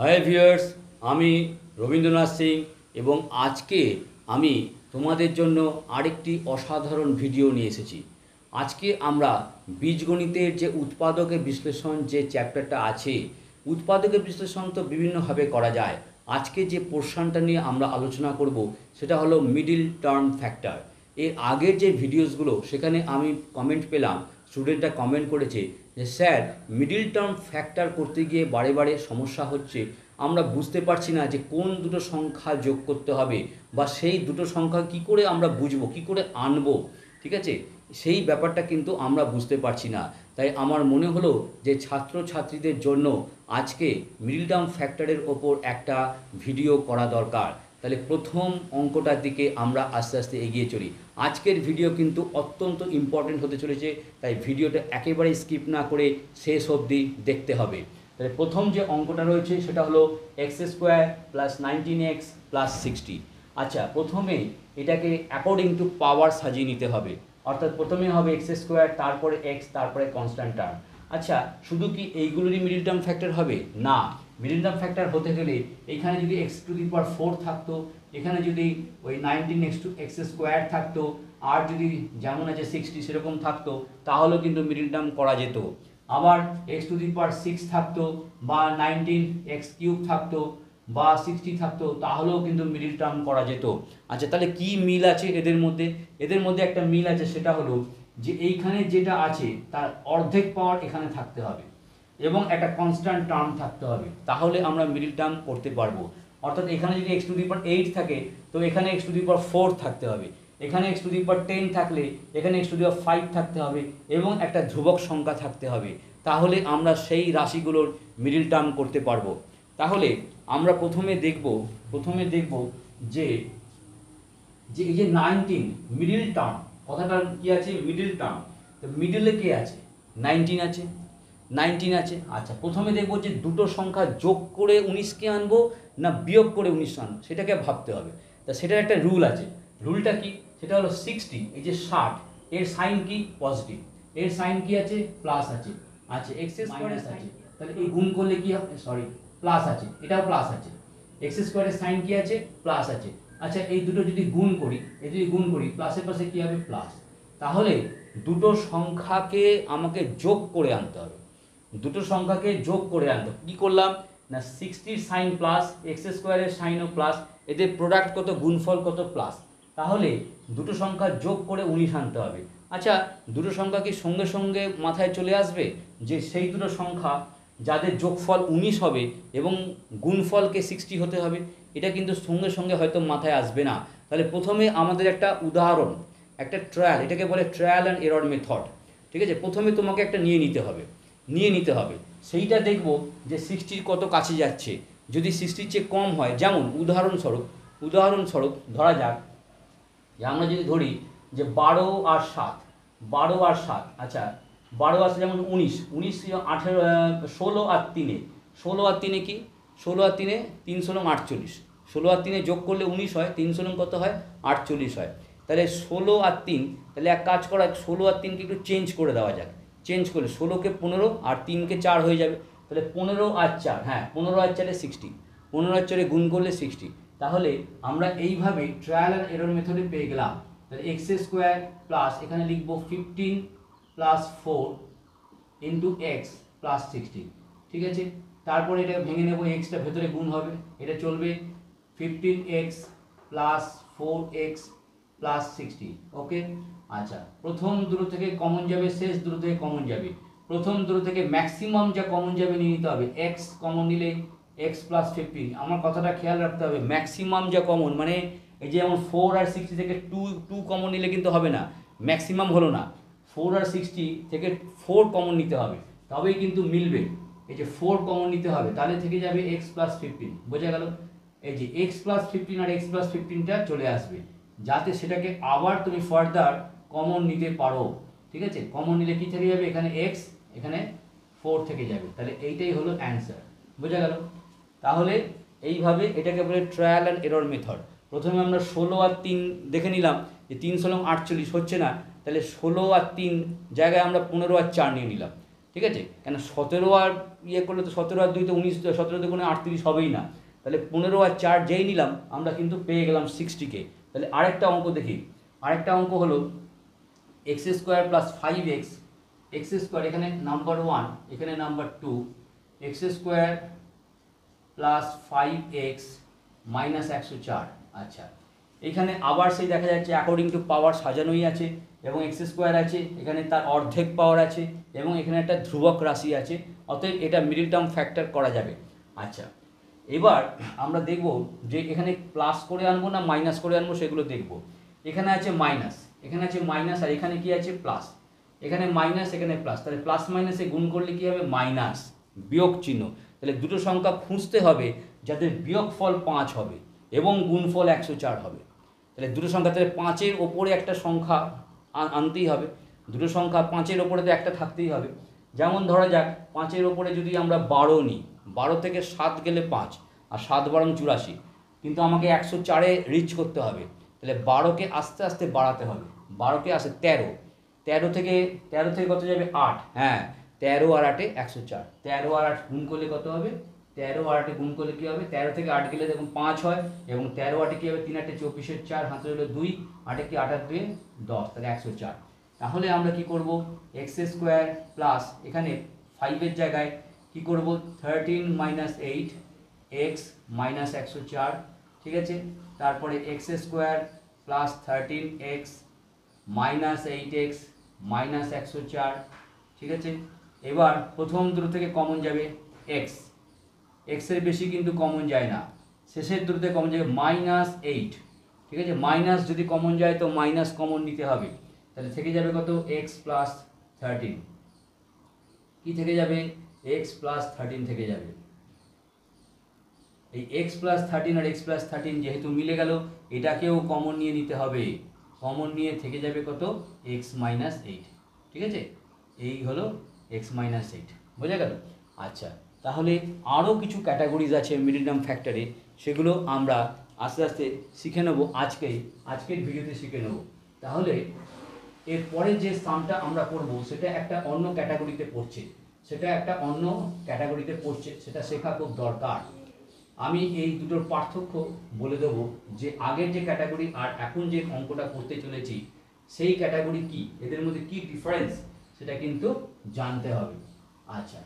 Hi viewers, আমি রবীন্দ্রনাথ সিং এবং আজকে আমি তোমাদের জন্য আরেকটি অসাধারণ ভিডিও নিয়ে এসেছি। আজকে আমরা বীজগণিতের যে উৎপাদকের বিশ্লেষণ যে চ্যাপ্টারটা আছে, উৎপাদকের বিশ্লেষণ তো বিভিন্নভাবে করা যায়। আজকে যে পোর্শনটা নিয়ে আমরা আলোচনা করব সেটা হলো মিডিল টার্ম ফ্যাক্টর। এর আগের যে ভিডিওসগুলো সেখানে আমি কমেন্ট পেলাম, স্টুডেন্টরা কমেন্ট করেছে যে স্যার মিডিল টার্ম ফ্যাক্টর করতে গিয়ে বারে বারে সমস্যা হচ্ছে, আমরা বুঝতে পারছি না যে কোন দুটো সংখ্যা যোগ করতে হবে বা সেই দুটো সংখ্যা কি করে আমরা বুঝবো, কি করে আনবো। ঠিক আছে, সেই ব্যাপারটা কিন্তু আমরা বুঝতে পারছি না। তাই আমার মনে হলো যে ছাত্রছাত্রীদের জন্য আজকে মিডিল টার্ম ফ্যাক্টরের ওপর একটা ভিডিও করা দরকার। তাহলে প্রথম অঙ্কটার দিকে আমরা আস্তে আস্তে এগিয়ে চলি। আজকের ভিডিও কিন্তু অত্যন্ত ইম্পর্টেন্ট হতে চলেছে, তাই ভিডিওটা একেবারে স্কিপ না করে শেষ অবধি দেখতে হবে। তাহলে প্রথম যে অঙ্কটা রয়েছে সেটা হলো x² প্লাস 19x প্লাস 60। আচ্ছা, প্রথমে এটাকে অ্যাকর্ডিং টু পাওয়ার সাজিয়ে নিতে হবে, অর্থাৎ প্রথমে হবে x², তারপরে x, তারপরে কনস্ট্যান্ট টার্ম। আচ্ছা, শুধু কি এইগুলোরই মিডিল টার্ম ফ্যাক্টর হবে? না, মিডিল টার্ম ফ্যাক্টর হতে গেলে এখানে যদি x⁴ থাকতো, এখানে যদি ওই 19x² থাকতো, আর যদি যেমন আছে 60 সেরকম থাকতো, তাহলেও কিন্তু মিডিল টার্ম করা যেত। আবার x⁶ থাকতো বা 19x³ থাকতো বা 60 থাকতো, তাহলেও কিন্তু মিডিল টার্ম করা যেত। আচ্ছা, তাহলে কি মিল আছে এদের মধ্যে? এদের মধ্যে একটা মিল আছে, সেটা হলো যে এইখানে যেটা আছে তার অর্ধেক পাওয়ার এখানে থাকতে হবে এবং একটা কনস্ট্যান্ট টার্ম থাকতে হবে, তাহলে আমরা মিডিল টার্ম করতে পারবো। অর্থাৎ এখানে যদি x⁸ থাকে তো এখানে x⁴ থাকতে হবে, এখানে x⁻10 থাকলে এখানে x⁵ থাকতে হবে এবং একটা ধ্রুবক সংখ্যা থাকতে হবে, তাহলে আমরা সেই রাশিগুলোর মিডিল টার্ম করতে পারবো। তাহলে আমরা প্রথমে দেখব যে এই যে 19 মিডিল টার্ম, কথাটা কি আছে? Middle term. তো মিডিলে কে আছে? 19 আছে। আচ্ছা, প্রথমে দেখব যে দুটো সংখ্যা যোগ করে 19কে আনবো না বিয়োগ করে 19 আনবো, সেটাকে ভাবতে হবে। তা সেটার একটা রুল আছে। রুলটা কি? সেটা হলো 60, এই যে 60, এর সাইন কি? পজিটিভ। এর সাইন কি আছে? প্লাস আছে। আচ্ছা, x² আছে, তাহলে এই গুণ করলে কি হবে? প্লাস আছে, এটাও প্লাস আছে। x² এর সাইন কি আছে? প্লাস আছে। আচ্ছা, এই দুটো যদি গুণ করি, প্লাসের পাশে কি হবে? প্লাস। তাহলে দুটো সংখ্যাকে আমাকে যোগ করে আনতে হবে, কি করলাম না 60 সাইন প্লাস, x² এর সাইনও প্লাস, এদের প্রোডাক্ট কত? গুণফল কত? প্লাস। তাহলে দুটো সংখ্যা যোগ করে 19 আনতে হবে। আচ্ছা, দুটো সংখ্যা কি সঙ্গে সঙ্গে মাথায় চলে আসবে যে সেই দুটো সংখ্যা যাদের যোগফল 19 হবে এবং গুণফলকে 60 হতে হবে? এটা কিন্তু সঙ্গে সঙ্গে হয়তো মাথায় আসবে না। তাহলে প্রথমে আমাদের একটা উদাহরণ, একটা ট্রায়াল, এটাকে বলে ট্রায়াল অ্যান্ড এরর মেথড। ঠিক আছে, প্রথমে তোমাকে একটা নিয়ে নিতে হবে, সেইটা দেখব যে 60 কত কাছে যাচ্ছে। যদি 60 চেয়ে কম হয়, যেমন উদাহরণস্বরূপ ধরা যাক যে আমরা যদি ধরি যে 12 আর 7, আচ্ছা 12 আছে যেমন 19, 16 আর 3 কি? 16 আর 3 3 × 48, 16 আর 3 যোগ করলে 19 হয়, 3 × কত হয়? 48 হয়। তাহলে 16 আর 3, তাহলে এক কাজ করা, 16 আর 3কে একটু চেঞ্জ করে দেওয়া যাক। চেঞ্জ করলে 16কে 15 আর 3কে 4 হয়ে যাবে। তাহলে 15 আর 4, হ্যাঁ 15 আর 4 60, 15 আর 4 গুণ করলে 60। তাহলে আমরা এইভাবে ট্রায়াল অ্যান্ড এরর মেথডে পেয়ে গেলাম। তাহলে x² প্লাস এখানে লিখবো 15 প্লাস 4 ইন্টু x প্লাস 60। ঠিক আছে, তারপরে এটা ভেঙে নেব, এক্সটা ভেতরে গুণ হবে, এটা চলবে 15x প্লাস 4x প্লাস 60। ওকে। আচ্ছা, প্রথম দুটো থেকে কমন যাবে, শেষ দুটো থেকে কমন যাবে। প্রথম দুটো থেকে ম্যাক্সিমাম যা কমন যাবে নিয়ে নিতে হবে। x কমন নিলে x প্লাস 15, আমার কথাটা খেয়াল রাখতে হবে, ম্যাক্সিমাম যা কমন, মানে এই যে যেমন 4 আর 60 থেকে 2 কমন নিলে কিন্তু হবে না, ম্যাক্সিমাম হলো না। 4 আর 60 থেকে 4 কমন নিতে হবে, তবেই কিন্তু মিলবে। এই যে 4 কমন নিতে হবে, তাহলে থেকে যাবে x প্লাস 15। বোঝা গেল? এই যে x প্লাস 15 আর x প্লাস 15টা চলে আসবে, যাতে সেটাকে আবার তুমি ফার্দার কমন নিতে পারো। ঠিক আছে, কমন নিলে কি থেকে যাবে? এখানে x, এখানে 4 থেকে যাবে। তাহলে এইটাই হলো অ্যান্সার। বোঝা গেল? তাহলে এইভাবে এটাকে বলে ট্রায়াল অ্যান্ড এরর মেথড। প্রথমে আমরা 16 আর 3 দেখে নিলাম যে 3 × 48 হচ্ছে না, তাহলে 16 আর 3 জায়গায় আমরা 15 আর 4 নিয়ে নিলাম। ঠিক আছে, কেন 17 আর ইয়ে করলে তো 17 আর 2 তো 19, 17 দুগুণে 38 হবেই না, তাহলে 15 আর 4 যেই নিলাম আমরা কিন্তু পেয়ে গেলাম 60কে। তাহলে আরেকটা অঙ্ক দেখি, আরেকটা অঙ্ক হলো x square plus 5x, x square এখানে নাম্বার 1 এখানে number 2, x square plus 5x minus 104। আচ্ছা, এখানে আবার সেই দেখা যাচ্ছে অ্যাকর্ডিং টু পাওয়ার সাজানোই আছে, এবং এক্স স্কোয়ার আছে, এখানে তার অর্ধেক পাওয়ার আছে, এবং এখানে একটা ধ্রুবক রাশি আছে, অতএব এটা মিডল টার্ম ফ্যাক্টর করা যাবে। আচ্ছা, এবার আমরা দেখব যে এখানে প্লাস করে আনবো না মাইনাস করে আনবো সেগুলো দেখব। এখানে আছে মাইনাস, এখানে আছে মাইনাস, আর এখানে কি আছে প্লাস, এখানে মাইনাস এখানে প্লাস, তাহলে প্লাস মাইনাসে গুণ করলে কি হবে মাইনাস, বিয়োগ চিহ্ন। তাহলে দুটো সংখ্যা খুঁজতে হবে যাদের বিয়োগফল 5 হবে এবং গুণফল 104 হবে। তাহলে দুটো সংখ্যা, তাহলে 5-এর ওপরে একটা সংখ্যা আনতেই হবে, দুটো সংখ্যা 5-এর ওপরে তো একটা থাকতেই হবে। যেমন ধরা যাক 5-এর ওপরে যদি আমরা 12 নিই, 12 থেকে 7 গেলে 5, আর 7 বারং 84, কিন্তু আমাকে 104-এ রিচ করতে হবে, তাহলে 12কে আস্তে আস্তে বাড়াতে হবে, 12কে আসে 13, 13 থেকে কত যাবে 8, হ্যাঁ 13 আর 8-এ 104, 13 আর 8 গুণ করলে কত হবে, 13 আর 8-এ গুণ করলে কী হবে, 13 থেকে 8 গেলে দেখুন 5 হয়, এবং 13 8-এ কী হবে 3 8-এ 24, 4 হাতে হলো 2, 8-এ কি 8 আর 2 10, তাহলে 104। তাহলে আমরা কি করব, এক্স স্কোয়ার প্লাস এখানে 5-এর জায়গায় কি করব 13 মাইনাস 8 এক্স মাইনাস 104, ঠিক আছে, তারপরে x square plus 13 x minus 8x minus 104, ঠিক আছে। এবার প্রথম দুটো থেকে কমন যাবে এক্স, এক্সের বেশি কিন্তু কমন যায় না, শেষের দুটোতে কমন যাবে -8, ঠিক আছে, মাইনাস যদি কমন যায় তো মাইনাস কমন নিতে হবে, তাহলে থেকে যাবে কত এক্স প্লাস 13, কি থেকে যাবে এক্স প্লাস 13 থেকে যাবে। এই এক্স প্লাস 13 আর এক্স প্লাস 13 যেহেতু মিলে গেল, এটাকেও কমন নিয়ে নিতে হবে, কমন নিয়ে থেকে যাবে কত এক্স মাইনাস 8, ঠিক আছে, এই হলো এক্স মাইনাস 8, বোঝা গেল। আচ্ছা, তাহলে আরও কিছু ক্যাটাগরিজ আছে মিডল টার্ম ফ্যাক্টরে, সেগুলো আমরা আস্তে আস্তে শিখে নেব, আজকের ভিডিওতে শিখে নেব। তাহলে এরপরে যে সামটা আমরা করব সেটা একটা অন্য ক্যাটাগরিতে পড়ছে, সেটা শেখা খুব দরকার। আমি এই দুটোর পার্থক্য বলে দেবো, যে আগের যে ক্যাটাগরি আর এখন যে অঙ্কটা করতে চলেছি সেই ক্যাটাগরি কি, এদের মধ্যে কি ডিফারেন্স সেটা কিন্তু জানতে হবে। আচ্ছা,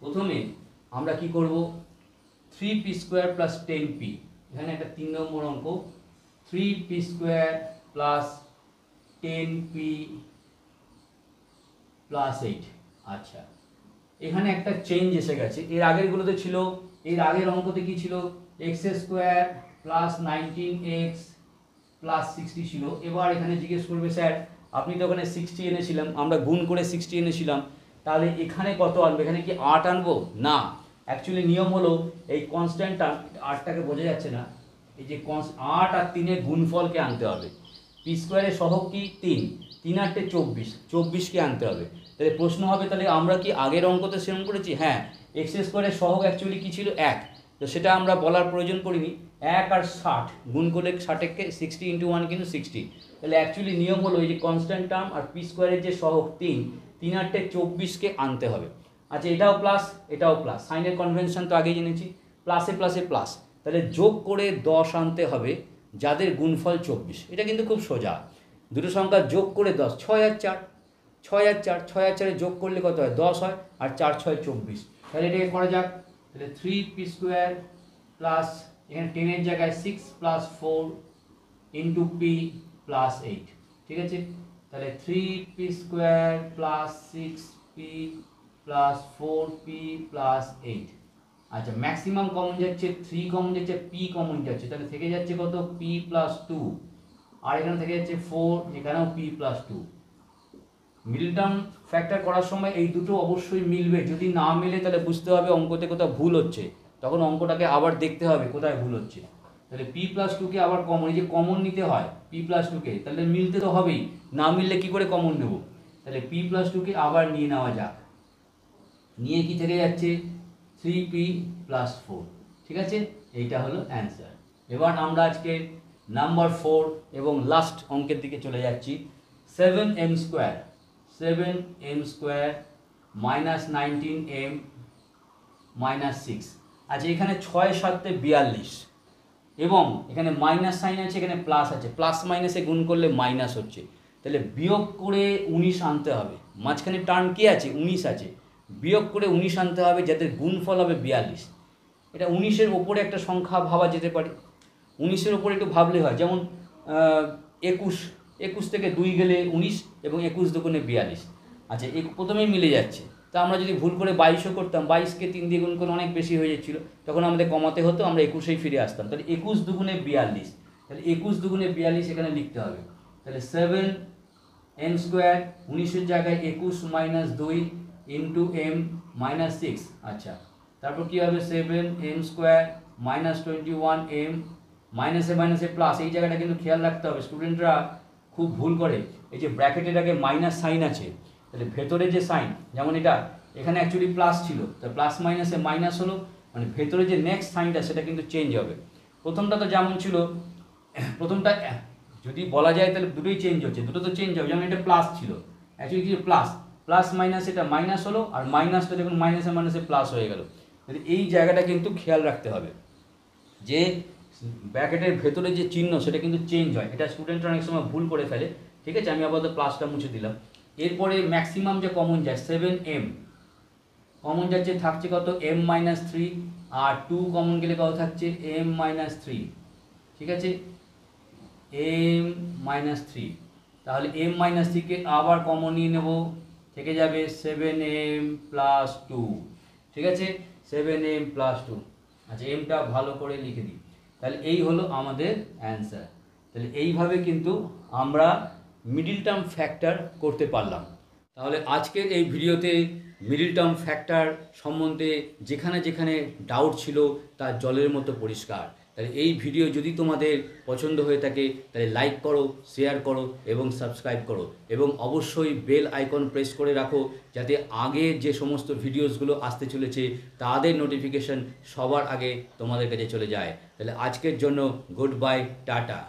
প্রথমে আমরা কি করব, 3p স্কোয়ার প্লাস 10p, এখানে একটা 3 নম্বর অঙ্ক, 3p square plus 10p plus 8। আচ্ছা, এখানে একটা চেঞ্জ এসে গেছে, এর আগেরগুলোতে ছিল, এর আগের অঙ্কতে কি ছিল x square plus 19x plus 60 ছিল। এবার এখানে জিজ্ঞেস করবে স্যার আপনি তো ওখানে 60 এনেছিলাম, আমরা গুণ করে 60 এনেছিলাম, তাহলে এখানে কত আনবো, এখানে কি 8 আনবো না, অ্যাকচুয়ালি নিয়ম হলো এই কনস্ট্যান্টটা 8টাকে বোঝা যাচ্ছে না, এই যে 8 আর 3-এর গুণফলকে আনতে হবে, পি স্কোয়ারের সহগ কি 3, 3 8 24, 24কে আনতে হবে। তাহলে প্রশ্ন হবে তাহলে আমরা কি আগের অঙ্কতে সেরকম করেছি, হ্যাঁ এক্স স্কোয়ারের সহগ অ্যাকচুয়ালি কী ছিল 1, তো সেটা আমরা বলার প্রয়োজন পড়িনি, 1 আর 60 গুণ করলে 60কে 60 × 1 কিন্তু 60, তাহলে অ্যাকচুয়ালি নিয়ম হলো এই যে কনস্ট্যান্ট টার্ম আর পি স্কোয়ারের যে সহগ 3, 3 8 24কে আনতে হবে। আচ্ছা, এটাও প্লাস এটাও প্লাস, সাইনের কনভেনশন তো আগেই জেনেছি, প্লাসে প্লাসে প্লাস, তাহলে যোগ করে 10 আনতে হবে যাদের গুণফল 24, এটা কিন্তু খুব সোজা, দুটো সংখ্যা যোগ করে 10, 6 আর 4, 6 আর 4, 6 আর 4 যোগ করলে কত হয় 10 হয়, আর 4 6 24, তাহলে এটাকে করা যাক, তাহলে 3p স্কোয়ার প্লাস এখানে 10-এর জায়গায় 6 প্লাস 4 ইন্টু p প্লাস 8, ঠিক আছে, তাহলে 3p square plus 6p plus 4p plus 8। আচ্ছা, ম্যাক্সিমাম কমন যাচ্ছে 3 কমন যাচ্ছে, p কমন যাচ্ছে, তাহলে থেকে যাচ্ছে কত p প্লাস 2, আর এখানে থেকে যাচ্ছে 4, এখানেও p plus 2। Middle term factor করার সময় এই দুটো অবশ্যই মিলবে, যদি না মিলে তাহলে বুঝতে হবে অঙ্কতে কোথাও ভুল হচ্ছে, তখন অঙ্কটাকে আবার দেখতে হবে কোথায় ভুল হচ্ছে। তাহলে p প্লাস 2কে আবার কমন, এই যে কমন নিতে হয় p প্লাস 2কে, তাহলে মিলতে তো হবেই, না মিললে কি করে কমন নেব, তাহলে p প্লাস 2কে আবার নিয়ে নেওয়া যাক, নিয়ে কি থেকে যাচ্ছে 3p প্লাস 4, ঠিক আছে, এইটা হলো অ্যান্সার। এবার আমরা আজকে নাম্বার 4 এবং লাস্ট অঙ্কের দিকে চলে যাচ্ছি, 7m স্কোয়ার -19m -6। আচ্ছা, এখানে 6 7 42 এবং এখানে মাইনাস সাইন আছে, এখানে প্লাস আছে, প্লাস মাইনাসে গুণ করলে মাইনাস হচ্ছে, তাহলে বিয়োগ করে 19 আনতে হবে। মাঝখানে টার্ম কি আছে? 19 আছে, বিয়োগ করে 19 আনতে হবে, যাতে গুণফল হবে 42। এটা 19-এর ওপরে একটা সংখ্যা ভাবা যেতে পারে। 19-এর ওপরে একটু ভাবলে হয়, যেমন 21, 21 থেকে 2 গেলে 19 এবং 21 দুগুণে 42। আচ্ছা, প্রথমেই মিলে যাচ্ছে। তা আমরা যদি ভুল করে 22ও করতাম, 22কে 3 দিয়ে গুণ করে অনেক বেশি হয়ে যাচ্ছিলো, তখন আমাদের কমাতে হতো, আমরা 21-এই ফিরে আসতাম। তাহলে 21 দুগুণে 42, তাহলে 21 দুগুণে 42 এখানে লিখতে হবে। তাহলে 7m², 19-এর জায়গায় 21 - 2 ইন্টু m -6। আচ্ছা, তারপর কী হবে? 7m² -21m, মাইনাসে মাইনাসে প্লাস। এই জায়গাটা কিন্তু খেয়াল রাখতে হবে, স্টুডেন্টরা খুব ভুল করে। এই যে ব্র্যাকেটের আগে মাইনাস সাইন আছে, তাহলে ভেতরে যে সাইন, যেমন এটা এখানে অ্যাকচুয়ালি প্লাস ছিল, তা প্লাস মাইনাসে মাইনাস হলো, মানে ভেতরে যে নেক্সট সাইনটা সেটা কিন্তু চেঞ্জ হবে। প্রথমটা তো যেমন ছিল, প্রথমটা যদি বলা যায় তাহলে দুটোই চেঞ্জ হচ্ছে, দুটো তো চেঞ্জ হবে। যেমন এটা প্লাস ছিল, অ্যাকচুয়ালি কি প্লাস, প্লাস মাইনাস এটা মাইনাস হলো, আর মাইনাসটা যখন মাইনাসে মাইনাসে প্লাস হয়ে গেল। তাহলে এই জায়গাটা কিন্তু খেয়াল রাখতে হবে যে ব্র্যাকেটের ভেতরে যে চিহ্ন সেটা কিন্তু চেঞ্জ হয়। এটা স্টুডেন্টরা অনেক সময় ভুল করে ফেলে। ঠিক আছে, আমি আপাতত প্লাসটা মুছে দিলাম। এরপরে ম্যাক্সিমাম যে কমন যায় 7m, কমন যাচ্ছে, থাকছে কত? m - 3, আর 2 কমন গেলে কত থাকছে? m - 3। ঠিক আছে, m - 3, তাহলে m - 3কে আবার কমন নিয়ে নেব, থেকে যাবে 7m + 2। ঠিক আছে, 7m + 2। আচ্ছা, এমটা ভালো করে লিখে দিই। তাহলে এই হলো আমাদের অ্যান্সার। তাহলে এইভাবে কিন্তু আমরা মিডল টার্ম ফ্যাক্টর করতে পারলাম। তাহলে আজকের এই ভিডিওতে মিডল টার্ম ফ্যাক্টর সম্বন্ধে যেখানে যেখানে ডাউট ছিল তা জলের মতো পরিষ্কার। তাহলে এই ভিডিও যদি তোমাদের পছন্দ হয়ে থাকে তাহলে লাইক করো, শেয়ার করো এবং সাবস্ক্রাইব করো, এবং অবশ্যই বেল আইকন প্রেস করে রাখো, যাতে আগে যে সমস্ত ভিডিওসগুলো আসতে চলেছে তাদের নোটিফিকেশন সবার আগে তোমাদের কাছে চলে যায়। তাহলে আজকের জন্য গুড বাই, টাটা।